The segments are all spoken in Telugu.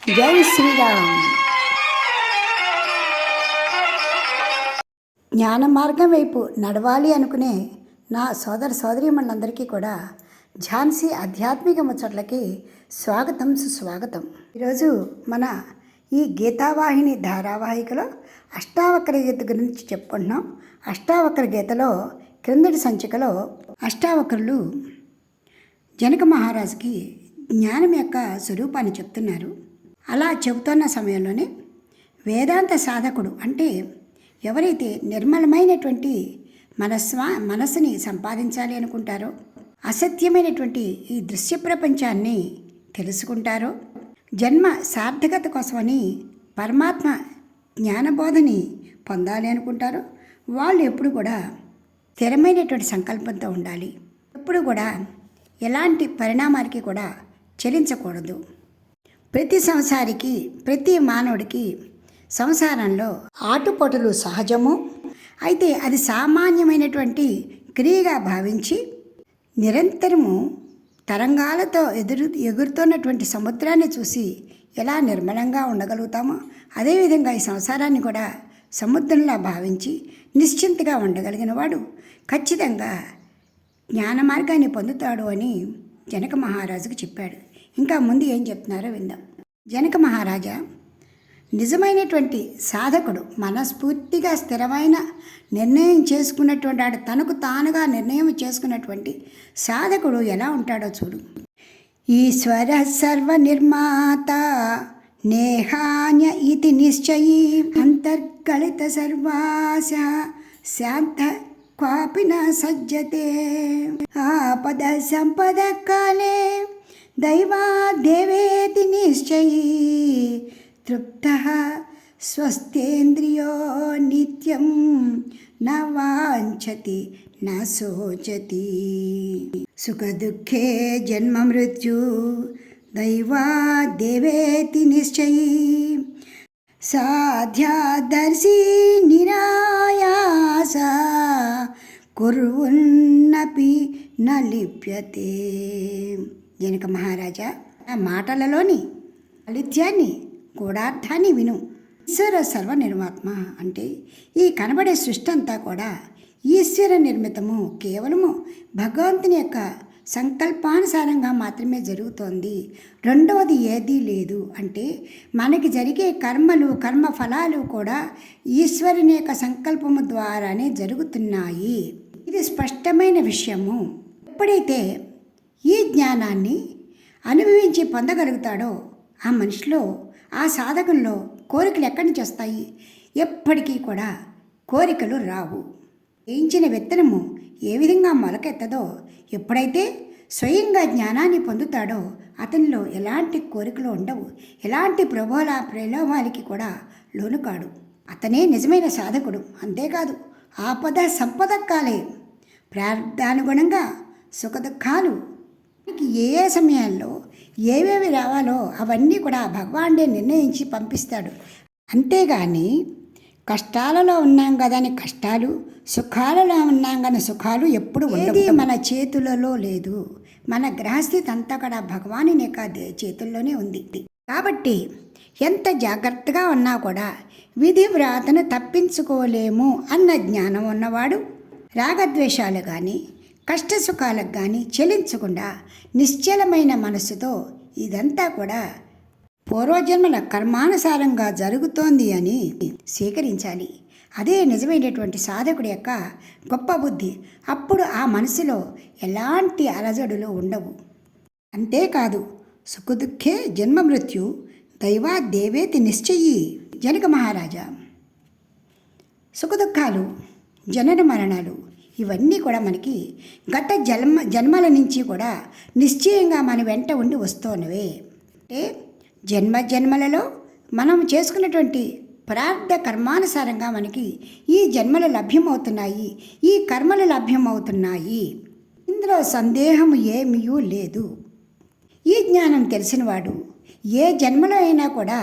జై శ్రీరామ్. జ్ఞాన మార్గం వైపు నడవాలి అనుకునే నా సోదర సోదరీమణులందరికీ కూడా ఝాన్సీ ఆధ్యాత్మిక ముచ్చట్లకి స్వాగతం, సుస్వాగతం. ఈరోజు మన ఈ గీతావాహిని ధారావాహికలో అష్టావక్ర గీత గురించి చెప్పుకుంటున్నాం. అష్టావక్ర గీతలో క్రిందటి సంచికలో అష్టావక్రులు జనక మహారాజుకి జ్ఞానం యొక్క స్వరూపాన్ని చెప్తున్నారు. అలా చెబుతున్న సమయంలోనే వేదాంత సాధకుడు అంటే ఎవరైతే నిర్మలమైనటువంటి మనస్సుని సంపాదించాలి అనుకుంటారో, అసత్యమైనటువంటి ఈ దృశ్య ప్రపంచాన్ని తెలుసుకుంటారో, జన్మ సార్థకత కోసమని పరమాత్మ జ్ఞానబోధని పొందాలి అనుకుంటారో, వాళ్ళు ఎప్పుడు కూడా స్థిరమైనటువంటి సంకల్పంతో ఉండాలి. ఎప్పుడు కూడా ఎలాంటి పరిణామాలకి కూడా చెలించకూడదు. ప్రతి సంసారికి, ప్రతి మానవుడికి సంసారంలో ఆటుపోటులు సహజము. అయితే అది సామాన్యమైనటువంటి క్రియగా భావించి నిరంతరము తరంగాలతో ఎగురుతున్నటువంటి సముద్రాన్ని చూసి ఎలా నిర్మలంగా ఉండగలుగుతామో, అదేవిధంగా ఈ సంసారాన్ని కూడా సముద్రంలా భావించి నిశ్చింతగా ఉండగలిగిన వాడు ఖచ్చితంగా జ్ఞాన మార్గాన్ని పొందుతాడు అని జనక మహారాజుకు చెప్పాడు. ఇంకా ముందు ఏం చెప్తున్నారో విందాం. జనక మహారాజా నిజమైనటువంటి సాధకుడు, మనస్ఫూర్తిగా స్థిరమైన నిర్ణయం చేసుకున్నటువంటి వాడు, తనకు తానుగా నిర్ణయం చేసుకున్నటువంటి సాధకుడు ఎలా ఉంటాడో చూడు. ఈశ్వర సర్వ నిర్మాత నేహాన్య ఇతి నిశ్చయీ అంతర్గళిత సర్వాశ శాంత క్వాపి న సజ్జతే ఆపద సంపద కాలే దైవా దేవేతి నిశ్చయీ తృప్తః స్వస్థేంద్రియో నిత్యం న వాంఛతి న శోచతి సుఖదుఃఖే జన్మ మృత్యు దైవా దేవేతి నిశ్చయీ సాధ్యాదర్శి నిరాయాస కుర్వున్నపి న లిప్యతే. జనక మహారాజా, ఆ మాటలలోని ఫలిత్యాన్ని, గూఢార్థాన్ని విను. ఈశ్వర సర్వనిర్మాత్మ అంటే ఈ కనబడే సృష్టి అంతా కూడా ఈశ్వర నిర్మితము, కేవలము భగవంతుని యొక్క సంకల్పానుసారంగా మాత్రమే జరుగుతోంది. రెండవది ఏదీ లేదు. అంటే మనకి జరిగే కర్మలు, కర్మ ఫలాలు కూడా ఈశ్వరుని యొక్క సంకల్పము ద్వారానే జరుగుతున్నాయి. ఇది స్పష్టమైన విషయము. ఎప్పుడైతే ఈ జ్ఞానాన్ని అనుభవించి పొందగలుగుతాడో ఆ మనిషిలో, ఆ సాధకంలో కోరికలు ఎక్కడి నుంచి వస్తాయి? ఎప్పటికీ కూడా కోరికలు రావు. వేయించిన విత్తనము ఏ విధంగా మొలకెత్తదో, ఎప్పుడైతే స్వయంగా జ్ఞానాన్ని పొందుతాడో అతనిలో ఎలాంటి కోరికలు ఉండవు, ఎలాంటి ప్రలోభాలకి కూడా లోను కాడు. అతనే నిజమైన సాధకుడు. అంతేకాదు, ఆపద సంపద కాలే ప్రార్థానుగుణంగా సుఖదుఖాలు ఏ ఏ సమయాల్లో ఏవేవి రావాలో అవన్నీ కూడా భగవానుడే నిర్ణయించి పంపిస్తాడు. అంతేగాని కష్టాలలో ఉన్నాం కదా అని కష్టాలు, సుఖాలలో ఉన్నాం కానీ సుఖాలు ఎప్పుడు ఉండదు. మన చేతులలో లేదు. మన గ్రహస్థితి అంతా కూడా భగవానుని యొక్క చేతుల్లోనే ఉంది. కాబట్టి ఎంత జాగ్రత్తగా ఉన్నా కూడా విధి వ్రాతను తప్పించుకోలేము అన్న జ్ఞానం ఉన్నవాడు రాగద్వేషాలు కానీ కష్టసుఖాలకు కానీ చెలించకుండా నిశ్చలమైన మనస్సుతో ఇదంతా కూడా పూర్వజన్మల కర్మానుసారంగా జరుగుతోంది అని స్వీకరించాలి. అదే నిజమైనటువంటి సాధకుడి యొక్క గొప్ప బుద్ధి. అప్పుడు ఆ మనసులో ఎలాంటి అలజడులు ఉండవు. అంతేకాదు, సుఖదుఖే జన్మ మృత్యు దైవా దేవేతి నిశ్చయీ. జనక మహారాజా, సుఖదుఖాలు, జనన మరణాలు ఇవన్నీ కూడా మనకి గత జన్మల నుంచి కూడా నిశ్చయంగా మన వెంట ఉండి వస్తున్నవే. అంటే జన్మలలో మనం చేసుకున్నటువంటి ప్రార్థ కర్మానుసారంగా మనకి ఈ జన్మలు లభ్యమవుతున్నాయి, ఈ కర్మలు లభ్యమవుతున్నాయి. ఇందులో సందేహం ఏమీ లేదు. ఈ జ్ఞానం తెలిసినవాడు ఏ జన్మలో అయినా కూడా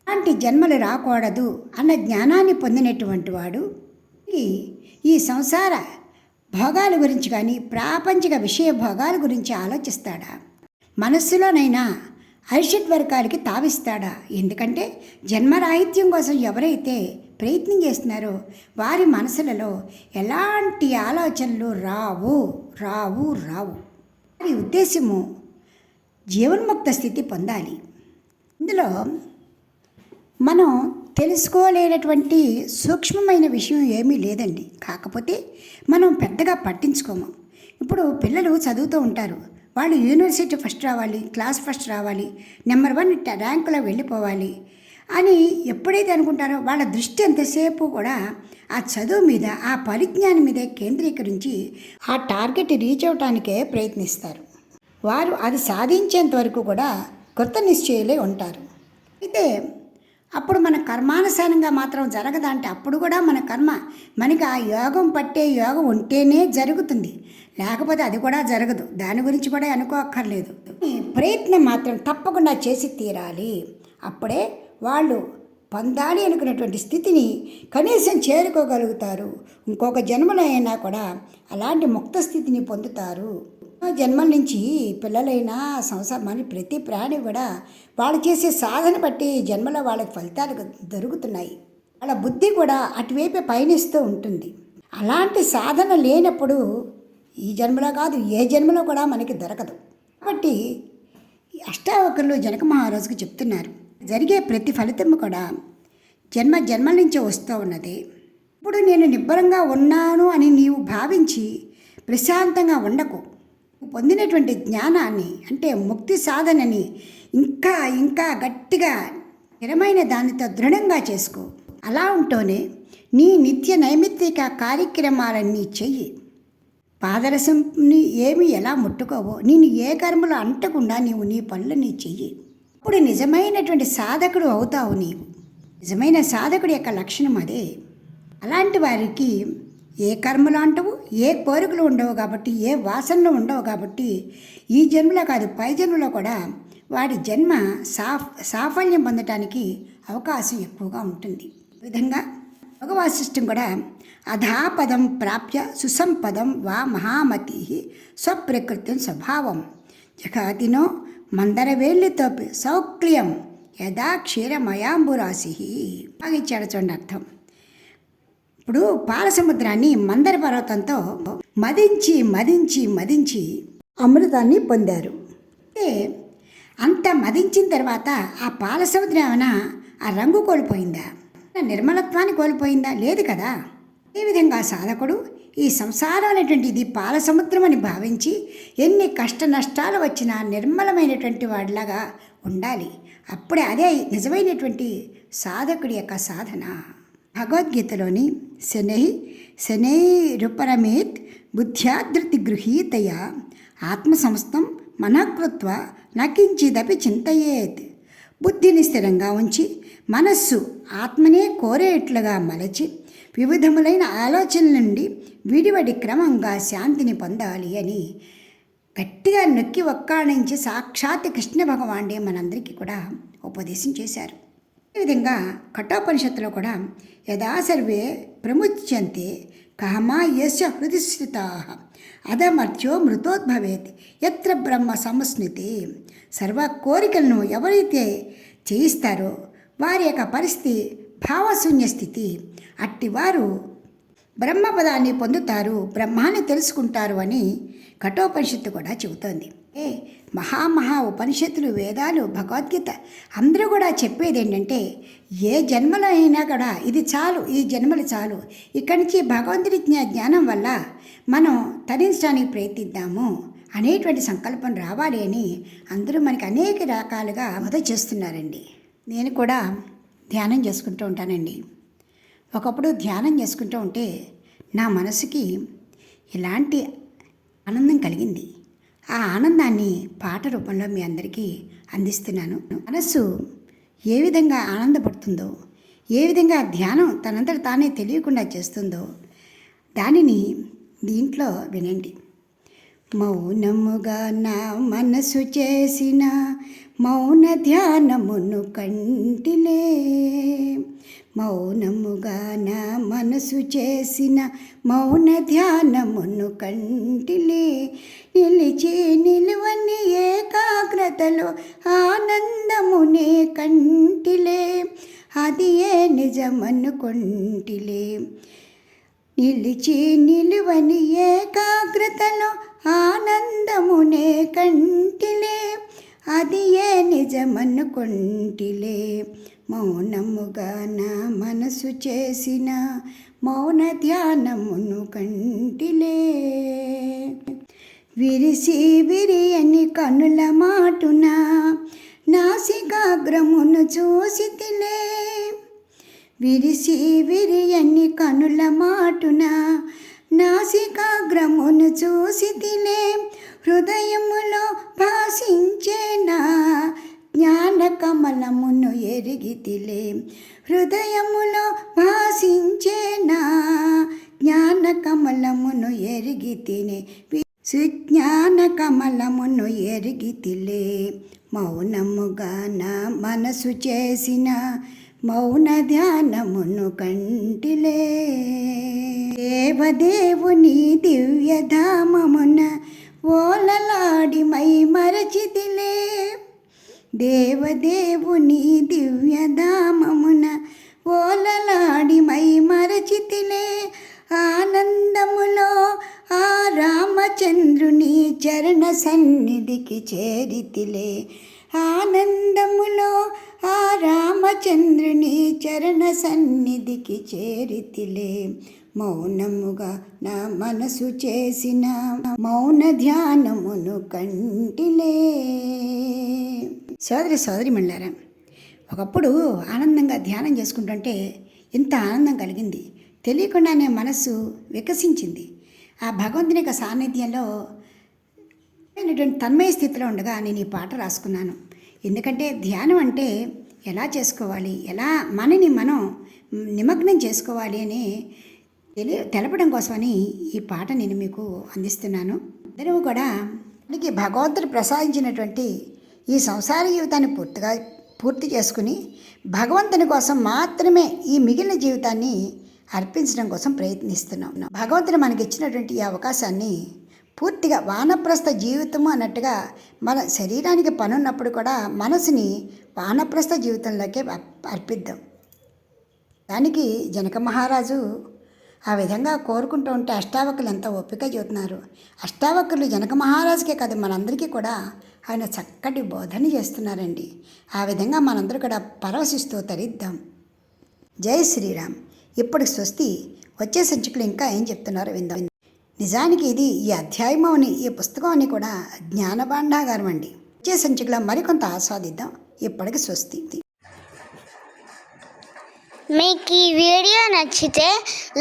అలాంటి జన్మలు రాకూడదు అన్న జ్ఞానాన్ని పొందినటువంటి వాడు ఈ సంసార భోగాల గురించి కానీ ప్రాపంచిక విషయ భోగాల గురించి ఆలోచిస్తాడా? మనస్సులోనైనా అరిషడ్ వర్గాలకి తావిస్తాడా? ఎందుకంటే జన్మరాహిత్యం కోసం ఎవరైతే ప్రయత్నం చేస్తున్నారో వారి మనసులలో ఎలాంటి ఆలోచనలు రావు రావు రావు. వారి ఉద్దేశము జీవన్ముక్త స్థితి పొందాలి. ఇందులో మనం తెలుసుకోలేనటువంటి సూక్ష్మమైన విషయం ఏమీ లేదండి. కాకపోతే మనం పెద్దగా పట్టించుకోము. ఇప్పుడు పిల్లలు చదువుతూ ఉంటారు, వాళ్ళు యూనివర్సిటీ ఫస్ట్ రావాలి, క్లాస్ ఫస్ట్ రావాలి, నెంబర్ 1 ర్యాంకులో వెళ్ళిపోవాలి అని ఎప్పుడైతే అనుకుంటారో వాళ్ళ దృష్టి ఎంతసేపు కూడా ఆ చదువు మీద, ఆ పరిజ్ఞానం మీదే కేంద్రీకరించి ఆ టార్గెట్ రీచ్ అవటానికే ప్రయత్నిస్తారు. వారు అది సాధించేంత వరకు కూడా కృత నిశ్చయులే ఉంటారు. అయితే అప్పుడు మన కర్మానుసారంగా మాత్రం జరగదంటే అప్పుడు కూడా మన కర్మ మనకి ఆ యోగం పట్టే యోగం ఉంటేనే జరుగుతుంది, లేకపోతే అది కూడా జరగదు. దాని గురించి కూడా అనుకోక్కర్లేదు. ప్రయత్నం మాత్రం తప్పకుండా చేసి తీరాలి. అప్పుడే వాళ్ళు పొందాలి అనుకున్నటువంటి స్థితిని కనీసం చేరుకోగలుగుతారు. ఇంకొక జన్మలో అయినా కూడా అలాంటి ముక్త స్థితిని పొందుతారు. జన్మల నుంచి పిల్లలైనా సంసారం ప్రతి ప్రాణి కూడా వాళ్ళు చేసే సాధన బట్టి జన్మలో వాళ్ళకి ఫలితాలు దొరుకుతున్నాయి. వాళ్ళ బుద్ధి కూడా అటువైపే పయనిస్తూ ఉంటుంది. అలాంటి సాధన లేనప్పుడు ఈ జన్మలో కాదు ఏ జన్మలో కూడా మనకి దొరకదు. కాబట్టి అష్టావకులు జనక మహారాజుకు చెప్తున్నారు, జరిగే ప్రతి ఫలితం కూడా జన్మల నుంచే వస్తూ ఉన్నది. ఇప్పుడు నేను నిబ్బరంగా ఉన్నాను అని నీవు భావించి ప్రశాంతంగా ఉండకు. పొందినటువంటి జ్ఞానాన్ని అంటే ముక్తి సాధనని ఇంకా ఇంకా గట్టిగా స్థిరమైన దానితో దృఢంగా చేసుకో. అలా ఉంటూనే నీ నిత్య నైమిత్తిక కార్యక్రమాలన్నీ చెయ్యి. పాదరసంని ఏమి ఎలా ముట్టుకోవో నేను ఏ కర్మలో అంటకుండా నీవు నీ పనులని చెయ్యి. ఇప్పుడు నిజమైనటువంటి సాధకుడు అవుతావు. నీవు నిజమైన సాధకుడి యొక్క లక్షణం అదే. అలాంటి వారికి ఏ కర్మలు అంటవు, ఏ కోరికలు ఉండవు కాబట్టి, ఏ వాసనలు ఉండవు కాబట్టి ఈ జన్మలో కాదు పై జన్మలో కూడా వాడి జన్మ సాఫల్యం పొందటానికి అవకాశం ఎక్కువగా ఉంటుంది. ఈ విధంగా యోగవాసిష్టం కూడా అధాపదం ప్రాప్య సుసంపదం వా మహామతి స్వప్రకృతి స్వభావం జగాతినో మందరవేళ్ళితో సౌక్ల్యం యథా క్షీరమయాంబురాశి. బాగా ఇచ్చాడు చూడండి అర్థం. ఇప్పుడు పాలసముద్రాన్ని మందర పర్వతంతో మదించి మదించి మదించి అమృతాన్ని పొందారు. అంటే అంత మదించిన తర్వాత ఆ పాలసముద్రం ఏమైనా ఆ రంగు కోల్పోయిందా, నిర్మలత్వాన్ని కోల్పోయిందా? లేదు కదా. ఈ విధంగా సాధకుడు ఈ సంసారం అనేటువంటి ఇది పాలసముద్రం అని భావించి ఎన్ని కష్ట నష్టాలు వచ్చినా నిర్మలమైనటువంటి వాడిలాగా ఉండాలి. అప్పుడే అదే నిజమైనటువంటి సాధకుడి యొక్క సాధన. భగవద్గీతలోని శనైరుపరమేత్ బుద్ధ్యాధృతి గృహీతయా ఆత్మసంస్థం మనఃకృత్వ నకించిదపి చింతయేత్. బుద్ధిని స్థిరంగా ఉంచి మనస్సు ఆత్మనే కోరేట్లుగా మలచి వివిధములైన ఆలోచనల నుండి విడివడి క్రమంగా శాంతిని పొందాలి అని గట్టిగా నొక్కి ఒక్కాణించి సాక్షాత్ కృష్ణ భగవానుడే మనందరికీ కూడా ఉపదేశం చేశారు. ఈ విధంగా కఠోపనిషత్తులో కూడా యదా సర్వే ప్రముచ్యంతే కామా యస్య హృది స్థితాః అధమర్త్యో మృతోద్భవేత్ యత్ర బ్రహ్మ సంస్మృతి. సర్వ కోరికలను ఎవరైతే చేయిస్తారో వారి యొక్క పరిస్థితి భావశూన్య స్థితి. అట్టివారు బ్రహ్మపదాన్ని పొందుతారు, బ్రహ్మాన్ని తెలుసుకుంటారు అని కఠోపనిషత్తు కూడా చెబుతోంది. మహా ఉపనిషత్తులు, వేదాలు, భగవద్గీత అందరూ కూడా చెప్పేది ఏంటంటే ఏ జన్మలో అయినా కూడా ఇది చాలు, ఈ జన్మలు చాలు, ఇక్కడి నుంచి భగవంతుడి జ్ఞానం వల్ల మనం తరించడానికి ప్రయత్నిద్దాము అనేటువంటి సంకల్పం రావాలి అని అందరూ మనకి అనేక రకాలుగా మొదలు చేస్తున్నారండి. నేను కూడా ధ్యానం చేసుకుంటూ ఉంటానండి. ఒకప్పుడు ధ్యానం చేసుకుంటూ ఉంటే నా మనసుకి ఇలాంటి ఆనందం కలిగింది. ఆ ఆనందాన్ని పాట రూపంలో మీ అందరికీ అందిస్తున్నాను. మనస్సు ఏ విధంగా ఆనందపడుతుందో, ఏ విధంగా ధ్యానం తనంతట తానే తెలియకుండా చేస్తుందో దానిని దీంట్లో వినండి. మౌనముగా నా మనసు చేసిన మౌన ధ్యానమును కంటిలే మౌనముగా నా మనసు చేసిన మౌన ధ్యానమును కంటిలే నిలిచి నిలువని ఏకాగ్రతలో ఆనందమునే కంటిలే అది ఏ నిజమనుకొంటిలే నిలిచి నిలువని ఏకాగ్రతలో ఆనందమునే కంటిలే అది ఏ నిజమనుకొంటిలే మౌనముగా నా మనసు చేసిన మౌన ధ్యానమును కంటిలే విరిసి విరియని కనుల మాటున నాసికాగ్రమును చూసితిలే విరిసి విరియని కనుల మాటున నాసికాగ్రమును చూసితిలే హృదయములో భాషించేనా జ్ఞాన కమలమును ఎరిగితిలే హృదయములో భాషించేనా జ్ఞాన కమలమును ఎరిగితినే సుజ్ఞాన కమలమును ఎరిగితిలే మౌనముగా నా మనసు చేసిన మౌన ధ్యానమును కంటిలే దేవదేవుని దివ్యధామమున ఓలలాడి మై మరచితిలే దేవదేవుని దివ్యధామమున ఓలలాడి మై మరచితిలే ఆనందములో ఆ రామచంద్రుని చరణ సన్నిధికి చేరితిలే ఆనందములో ఆ రామచంద్రుని చరణ సన్నిధికి చేరితిలే మౌనముగా నా మనసు చేసిన మౌన ధ్యానమును కంటిలే. సోదరిమణులారా, ఒకప్పుడు ఆనందంగా ధ్యానం చేసుకుంటుంటే ఇంత ఆనందం కలిగింది, తెలియకుండానే మనస్సు వికసించింది. ఆ భగవంతుని యొక్క సాన్నిధ్యంలో తన్మయ స్థితిలో ఉండగా నేను ఈ పాట రాసుకున్నాను. ఎందుకంటే ధ్యానం అంటే ఎలా చేసుకోవాలి, ఎలా మనని మనం నిమగ్నం చేసుకోవాలి అని తెలపడం కోసమని ఈ పాట నేను మీకు అందిస్తున్నాను. అందరూ కూడా మనకి భగవంతుడు ప్రసాదించినటువంటి ఈ సంసార జీవితాన్ని పూర్తి చేసుకుని భగవంతుని కోసం మాత్రమే ఈ మిగిలిన జీవితాన్ని అర్పించడం కోసం ప్రయత్నిస్తున్నాం. భగవంతుడు మనకి ఇచ్చినటువంటి ఈ అవకాశాన్ని పూర్తిగా వానప్రస్థ జీవితము అన్నట్టుగా మన శరీరానికి పని ఉన్నప్పుడు కూడా మనసుని వానప్రస్థ జీవితంలోకి అర్పిద్దాం. దానికి జనక మహారాజు ఆ విధంగా కోరుకుంటూ ఉంటే అష్టావక్రులు ఎంత ఓపిక చూస్తున్నారు. అష్టావక్రులు జనక మహారాజుకే కాదు మనందరికీ కూడా ఆయన చక్కటి బోధన చేస్తున్నారండి. ఆ విధంగా మనందరూ కూడా పరవశిస్తూ తరిద్దాం. జై శ్రీరామ్. ఇప్పుడు స్వస్తి. వచ్చే సంచికలు ఇంకా ఏం చెప్తున్నారో విందాం. నిజానికి ఇది ఈ అధ్యాయం అని ఈ పుస్తకం అని కూడా జ్ఞానభాండాగారం అండి. వచ్చే సంచికలో మరికొంత ఆస్వాదిద్దాం. ఇప్పటికి స్వస్తి. మీకు ఈ వీడియో నచ్చితే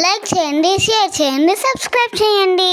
లైక్ చేయండి, షేర్ చేయండి, సబ్స్క్రైబ్ చేయండి.